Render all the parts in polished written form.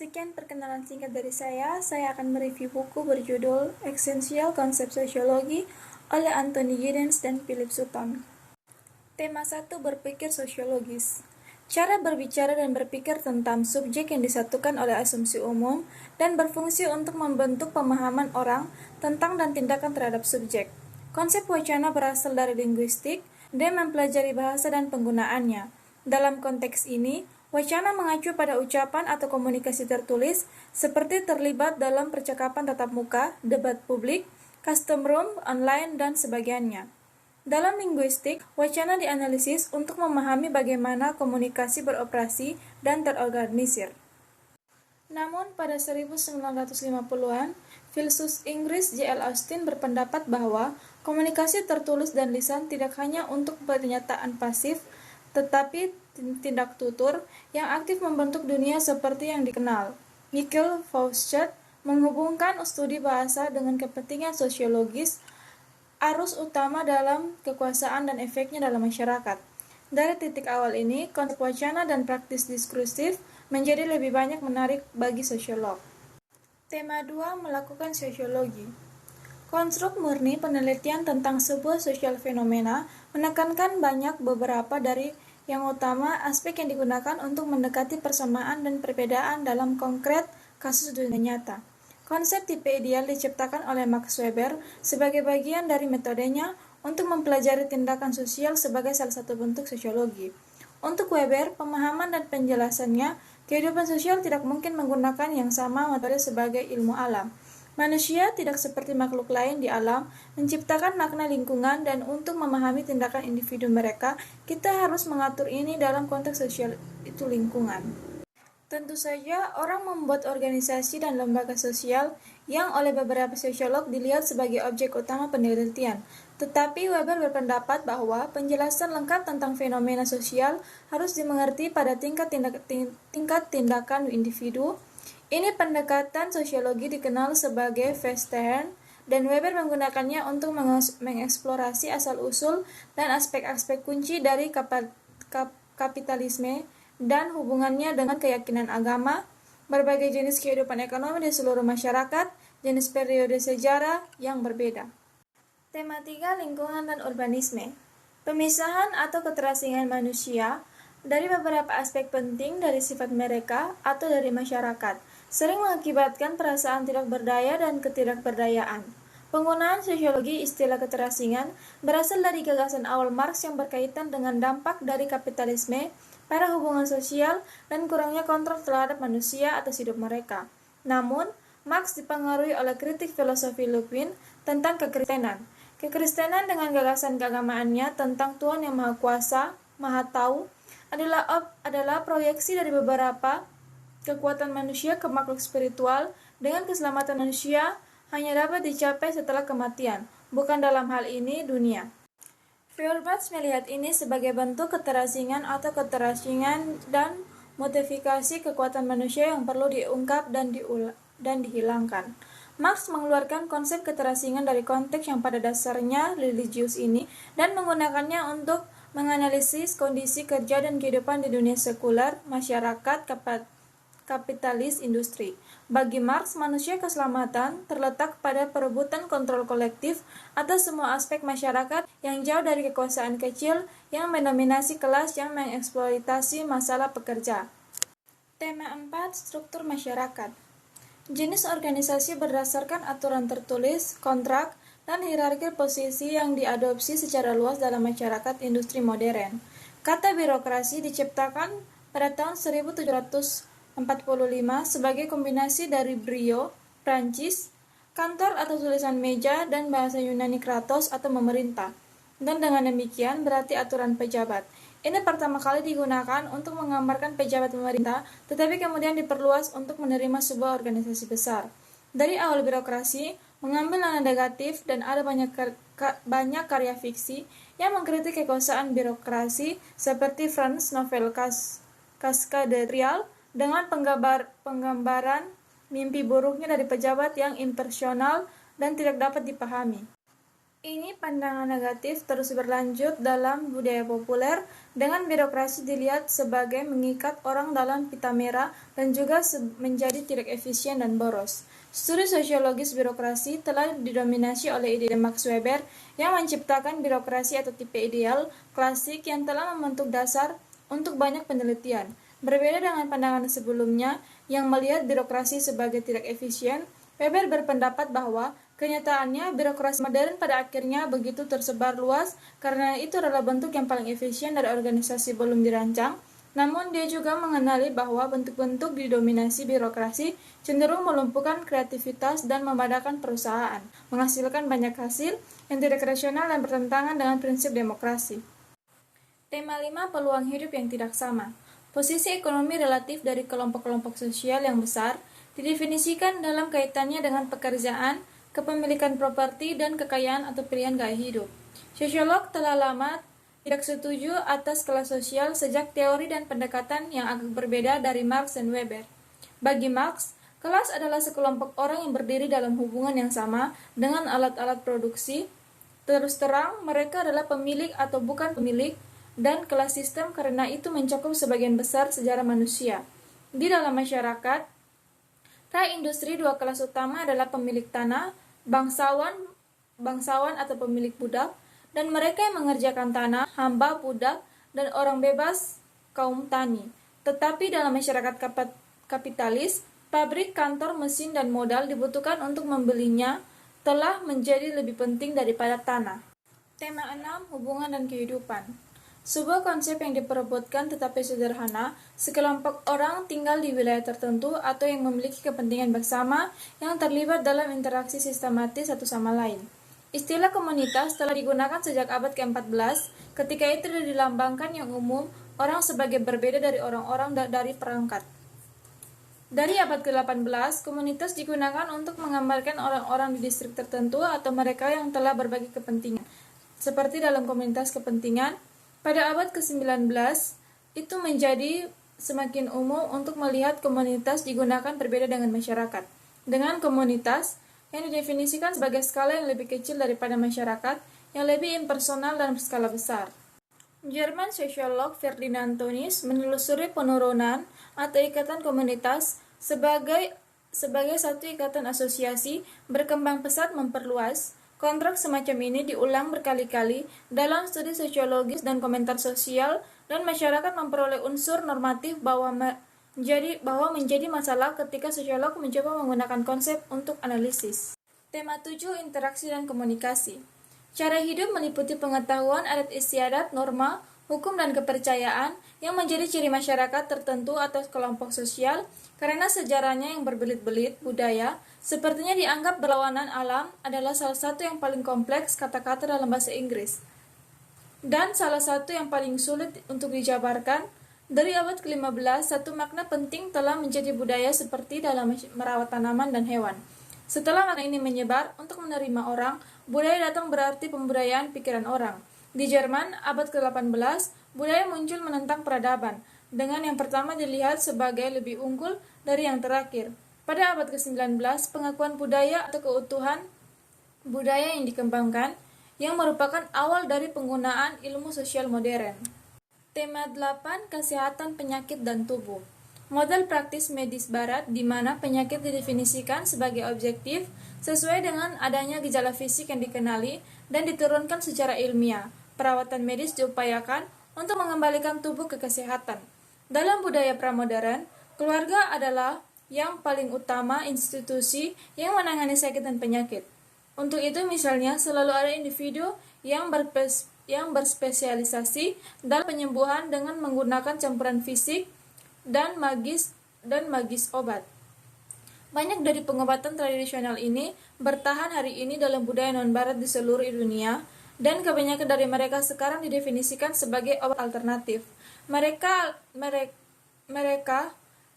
Sekian perkenalan singkat dari saya. Saya akan mereview buku berjudul Esensial Konsep Sosiologi oleh Anthony Giddens dan Philip Sutton. Tema 1. Berpikir sosiologis. Cara berbicara dan berpikir tentang subjek yang disatukan oleh asumsi umum dan berfungsi untuk membentuk pemahaman orang tentang dan tindakan terhadap subjek. Konsep wacana berasal dari linguistik dan mempelajari bahasa dan penggunaannya. Dalam konteks ini, wacana mengacu pada ucapan atau komunikasi tertulis seperti terlibat dalam percakapan tatap muka, debat publik, custom room, online, dan sebagainya. Dalam linguistik, wacana dianalisis untuk memahami bagaimana komunikasi beroperasi dan terorganisir. Namun pada 1950-an, filsuf Inggris J.L. Austin berpendapat bahwa komunikasi tertulis dan lisan tidak hanya untuk pernyataan pasif, tetapi tindak tutur yang aktif membentuk dunia seperti yang dikenal. Michael Foucault menghubungkan studi bahasa dengan kepentingan sosiologis, arus utama dalam kekuasaan dan efeknya dalam masyarakat. Dari titik awal ini, konsep wacana dan praktis diskursif menjadi lebih banyak menarik bagi sosiolog. Tema 2. Melakukan sosiologi. Konstruk murni penelitian tentang sebuah sosial fenomena menekankan beberapa dari yang utama aspek yang digunakan untuk mendekati persamaan dan perbedaan dalam konkret kasus dunia nyata. Konsep tipe ideal diciptakan oleh Max Weber sebagai bagian dari metodenya untuk mempelajari tindakan sosial sebagai salah satu bentuk sosiologi. Untuk Weber, pemahaman dan penjelasannya, kehidupan sosial tidak mungkin menggunakan yang sama metode sebagai ilmu alam. Manusia tidak seperti makhluk lain di alam, menciptakan makna lingkungan, dan untuk memahami tindakan individu mereka, kita harus mengatur ini dalam konteks sosial itu lingkungan. Tentu saja, orang membuat organisasi dan lembaga sosial yang oleh beberapa sosiolog dilihat sebagai objek utama penelitian. Tetapi Weber berpendapat bahwa penjelasan lengkap tentang fenomena sosial harus dimengerti pada tingkat tindakan individu. Ini pendekatan sosiologi dikenal sebagai Verstehen, dan Weber menggunakannya untuk mengeksplorasi asal-usul dan aspek-aspek kunci dari kapitalisme dan hubungannya dengan keyakinan agama, berbagai jenis kehidupan ekonomi di seluruh masyarakat, jenis periode sejarah yang berbeda. Tema 3. Lingkungan dan urbanisme. Pemisahan atau keterasingan manusia dari beberapa aspek penting dari sifat mereka atau dari masyarakat sering mengakibatkan perasaan tidak berdaya dan ketidakberdayaan. Penggunaan sosiologi istilah keterasingan berasal dari gagasan awal Marx yang berkaitan dengan dampak dari kapitalisme pada hubungan sosial dan kurangnya kontrol terhadap manusia atas hidup mereka. Namun, Marx dipengaruhi oleh kritik filosofi Luhmann tentang kekristenan. Kekristenan dengan gagasan keagamaannya tentang Tuhan yang Maha Kuasa, Maha Tahu, adalah proyeksi dari beberapa kekuatan manusia ke makhluk spiritual, dengan keselamatan manusia hanya dapat dicapai setelah kematian, bukan dalam hal ini dunia. Feuerbach melihat ini sebagai bentuk keterasingan atau keterasingan dan modifikasi kekuatan manusia yang perlu diungkap dan dihilangkan. Marx mengeluarkan konsep keterasingan dari konteks yang pada dasarnya religius ini dan menggunakannya untuk menganalisis kondisi kerja dan kehidupan di dunia sekuler, masyarakat, kapitalis, industri. Bagi Marx, manusia keselamatan terletak pada perebutan kontrol kolektif atas semua aspek masyarakat yang jauh dari kekuasaan kecil yang mendominasi kelas yang mengeksploitasi masalah pekerja. Tema 4. Struktur masyarakat. Jenis organisasi berdasarkan aturan tertulis, kontrak, dan hierarki posisi yang diadopsi secara luas dalam masyarakat industri modern. Kata birokrasi diciptakan pada tahun 1745 sebagai kombinasi dari brio, Prancis, kantor atau tulisan meja, dan bahasa Yunani kratos atau memerintah. Dan dengan demikian berarti aturan pejabat. Ini pertama kali digunakan untuk menggambarkan pejabat pemerintah, tetapi kemudian diperluas untuk menerima sebuah organisasi besar. Dari awal birokrasi mengambil nada negatif dan ada banyak karya fiksi yang mengkritik kekuasaan birokrasi seperti Franz novel Casca de Real dengan penggambaran mimpi buruknya dari pejabat yang impersonal dan tidak dapat dipahami. Ini pandangan negatif terus berlanjut dalam budaya populer dengan birokrasi dilihat sebagai mengikat orang dalam pita merah dan juga menjadi tidak efisien dan boros. Studi sosiologis birokrasi telah didominasi oleh ide Max Weber yang menciptakan birokrasi atau tipe ideal klasik yang telah membentuk dasar untuk banyak penelitian. Berbeda dengan pandangan sebelumnya yang melihat birokrasi sebagai tidak efisien, Weber berpendapat bahwa kenyataannya birokrasi modern pada akhirnya begitu tersebar luas karena itu adalah bentuk yang paling efisien dari organisasi belum dirancang. Namun dia juga mengenali bahwa bentuk-bentuk didominasi birokrasi cenderung melumpuhkan kreativitas dan memadakan perusahaan, menghasilkan banyak hasil yang tidak rasional dan bertentangan dengan prinsip demokrasi. Tema 5, peluang hidup yang tidak sama. Posisi ekonomi relatif dari kelompok-kelompok sosial yang besar didefinisikan dalam kaitannya dengan pekerjaan, kepemilikan properti, dan kekayaan atau pilihan gaya hidup. Sosiolog telah lama tidak setuju atas kelas sosial sejak teori dan pendekatan yang agak berbeda dari Marx dan Weber. Bagi Marx, kelas adalah sekelompok orang yang berdiri dalam hubungan yang sama dengan alat-alat produksi. Terus terang, mereka adalah pemilik atau bukan pemilik, dan kelas sistem karena itu mencakup sebagian besar sejarah manusia. Di dalam masyarakat, pra-industri dua kelas utama adalah pemilik tanah, bangsawan atau pemilik budak, dan mereka yang mengerjakan tanah, hamba, budak, dan orang bebas, kaum tani. Tetapi dalam masyarakat kapitalis, pabrik, kantor, mesin, dan modal dibutuhkan untuk membelinya telah menjadi lebih penting daripada tanah. Tema 6, hubungan dan kehidupan. Sebuah konsep yang diperebutkan tetapi sederhana, sekelompok orang tinggal di wilayah tertentu atau yang memiliki kepentingan bersama yang terlibat dalam interaksi sistematis satu sama lain. Istilah komunitas telah digunakan sejak abad ke-14, ketika itu dilambangkan yang umum orang sebagai berbeda dari orang-orang dari perangkat. Dari abad ke-18, komunitas digunakan untuk menggambarkan orang-orang di distrik tertentu atau mereka yang telah berbagi kepentingan. Seperti dalam komunitas kepentingan, pada abad ke-19, itu menjadi semakin umum untuk melihat komunitas digunakan berbeda dengan masyarakat. Dengan komunitas, yang didefinisikan sebagai skala yang lebih kecil daripada masyarakat, yang lebih impersonal dan berskala besar. Jerman sosiolog Ferdinand Tönnies menelusuri penurunan atau ikatan komunitas sebagai satu ikatan asosiasi berkembang pesat memperluas. Kontrak semacam ini diulang berkali-kali dalam studi sosiologis dan komentar sosial, dan masyarakat memperoleh unsur normatif bahwa menjadi masalah ketika sosiolog mencoba menggunakan konsep untuk analisis. Tema 7, interaksi dan komunikasi. Cara hidup meliputi pengetahuan adat istiadat, norma, hukum, dan kepercayaan yang menjadi ciri masyarakat tertentu atau kelompok sosial. Karena sejarahnya yang berbelit-belit, budaya, sepertinya dianggap berlawanan alam, adalah salah satu yang paling kompleks kata-kata dalam bahasa Inggris. Dan salah satu yang paling sulit untuk dijabarkan. Dari abad ke-15, satu makna penting telah menjadi budaya seperti dalam merawat tanaman dan hewan. Setelah makna ini menyebar untuk menerima orang, budaya datang berarti pembudayaan pikiran orang. Di Jerman, abad ke-18, budaya muncul menentang peradaban, dengan yang pertama dilihat sebagai lebih unggul dari yang terakhir. Pada abad ke-19, pengakuan budaya atau keutuhan budaya yang dikembangkan, yang merupakan awal dari penggunaan ilmu sosial modern. Tema 8, kesehatan penyakit dan tubuh. Model praktis medis barat di mana penyakit didefinisikan sebagai objektif sesuai dengan adanya gejala fisik yang dikenali dan diturunkan secara ilmiah. Perawatan medis diupayakan untuk mengembalikan tubuh ke kesehatan. Dalam budaya pramodern, keluarga adalah yang paling utama institusi yang menangani sakit dan penyakit. Untuk itu misalnya selalu ada individu yang berspesialisasi dalam penyembuhan dengan menggunakan campuran fisik dan magis obat. Banyak dari pengobatan tradisional ini bertahan hari ini dalam budaya non-barat di seluruh dunia, dan kebanyakan dari mereka sekarang didefinisikan sebagai obat alternatif. Mereka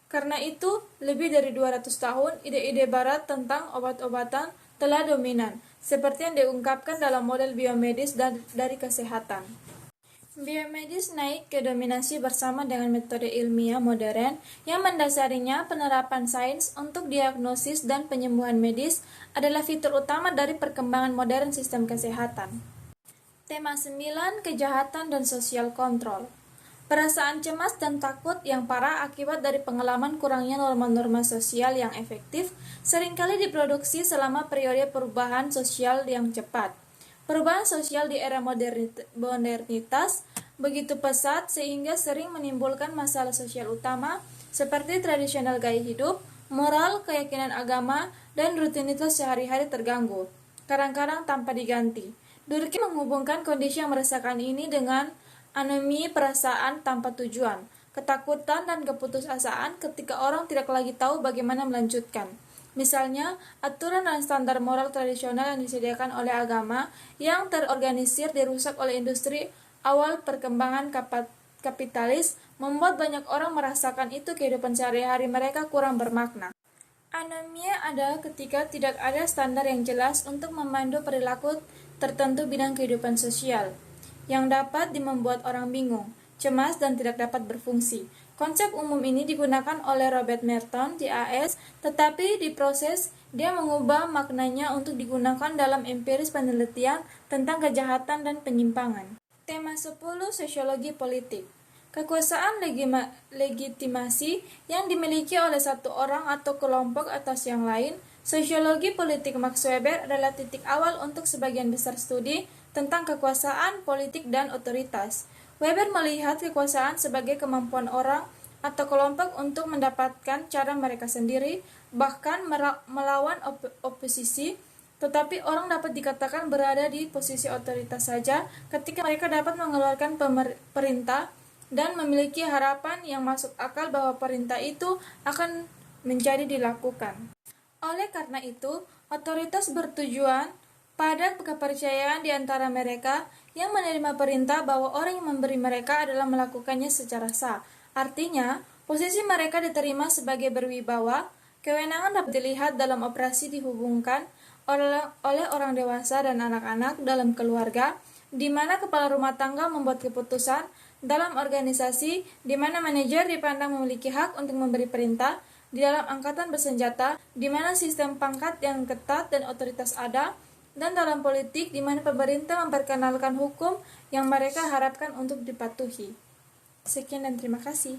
karena itu lebih dari 200 tahun ide-ide barat tentang obat-obatan telah dominan, seperti yang diungkapkan dalam model biomedis dari kesehatan. Biomedis naik ke dominasi bersama dengan metode ilmiah modern yang mendasarinya penerapan sains untuk diagnosis dan penyembuhan medis adalah fitur utama dari perkembangan modern sistem kesehatan. Tema 9, kejahatan dan sosial kontrol. Perasaan cemas dan takut yang parah akibat dari pengalaman kurangnya norma-norma sosial yang efektif seringkali diproduksi selama periode perubahan sosial yang cepat. Perubahan sosial di era modernitas begitu pesat sehingga sering menimbulkan masalah sosial utama seperti tradisional gaya hidup, moral, keyakinan agama, dan rutinitas sehari-hari terganggu, kadang-kadang tanpa diganti. Durkheim menghubungkan kondisi yang meresahkan ini dengan anomie perasaan tanpa tujuan, ketakutan dan keputusasaan ketika orang tidak lagi tahu bagaimana melanjutkan. Misalnya, aturan dan standar moral tradisional yang disediakan oleh agama yang terorganisir dirusak oleh industri awal perkembangan kapitalis membuat banyak orang merasakan itu kehidupan sehari-hari mereka kurang bermakna. Anomia adalah ketika tidak ada standar yang jelas untuk memandu perilaku tertentu bidang kehidupan sosial, yang dapat membuat orang bingung, cemas, dan tidak dapat berfungsi. Konsep umum ini digunakan oleh Robert Merton di AS, tetapi di proses dia mengubah maknanya untuk digunakan dalam empiris penelitian tentang kejahatan dan penyimpangan. Tema 10, sosiologi politik. Kekuasaan legitimasi yang dimiliki oleh satu orang atau kelompok atas yang lain. Sosiologi politik Max Weber adalah titik awal untuk sebagian besar studi tentang kekuasaan, politik, dan otoritas. Weber melihat kekuasaan sebagai kemampuan orang atau kelompok untuk mendapatkan cara mereka sendiri, bahkan melawan oposisi, tetapi orang dapat dikatakan berada di posisi otoritas saja ketika mereka dapat mengeluarkan perintah dan memiliki harapan yang masuk akal bahwa perintah itu akan menjadi dilakukan. Oleh karena itu, otoritas bertujuan pada kepercayaan di antara mereka yang menerima perintah bahwa orang yang memberi mereka adalah melakukannya secara sah. Artinya, posisi mereka diterima sebagai berwibawa. Kewenangan dapat dilihat dalam operasi dihubungkan oleh orang dewasa dan anak-anak dalam keluarga, di mana kepala rumah tangga membuat keputusan dalam organisasi, di mana manajer dipandang memiliki hak untuk memberi perintah, di dalam angkatan bersenjata, di mana sistem pangkat yang ketat dan otoritas ada, dan dalam politik, di mana pemerintah memperkenalkan hukum yang mereka harapkan untuk dipatuhi. Sekian dan terima kasih.